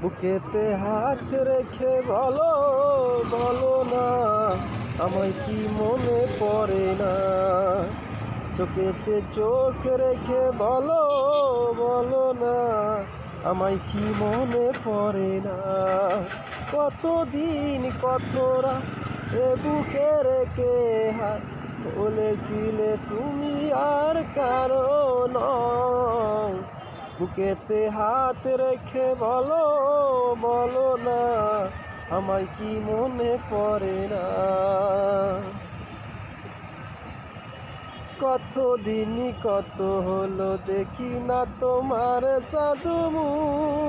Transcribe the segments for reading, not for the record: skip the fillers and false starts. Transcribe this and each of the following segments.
বুকেতে হাত রেখে বলো, বলো না আমায় কি মনে পড়ে না। চোখেতে চোখ রেখে বলো, বলো না আমায় কি মনে পড়ে না। কতদিন কত রাত এ বুকে রেখে হাত বলেছিলে তুমি আর কারো নও। বুকেতে হাত রেখে বলো, বলো না আমায় কি মনে পড়ে না। কতদিনই কত হলো দেখি না তোমার চাঁদমুখ।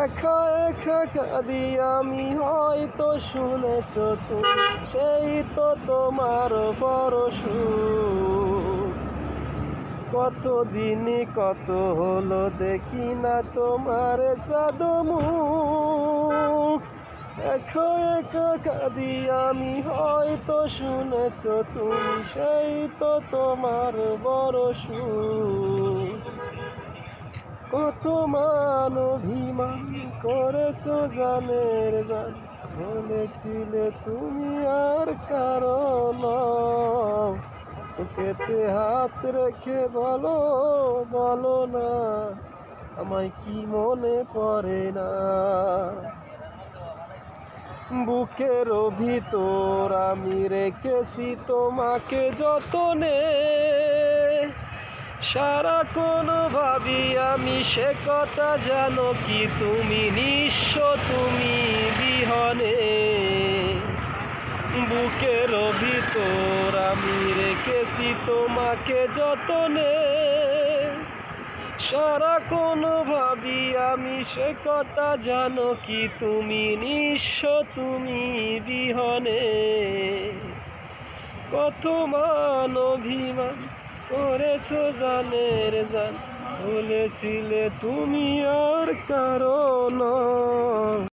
একা একা কাঁদি আমি, হয়তো শুনেছ তুমি, সেই তো তোমার বড় সুখ। কতদিনই কত হলো দেখি না তোমার চাঁদমুখ। একা একা কাঁদি আমি, হয়তো শুনেছ তুমি, সেই তো তোমার বড় সুখ। কত মান অভিমান করেছ জানের জান, বলেছিলে তুমি আর কারো নও। বুকেতে হাত রেখে বলো, বলো না আমায় কি মনে পড়ে না। বুকের ভিতর আমি রেখেছি তোমাকে যতনে, সারাক্ষণ ভাবি আমি সে কথা, জানো কি তুমি নিঃস্ব তুমি বিহনে। বুকের ভিতর আমি রেখেছি তোমাকে যতনে, সারাক্ষণ ভাবি আমি সে কথা, জানো কি তুমি নিঃস্ব তুমি বিহনে। কত মান অভিমান করেছ জানের জান, বলেছিলে তুমি আর কারো নও।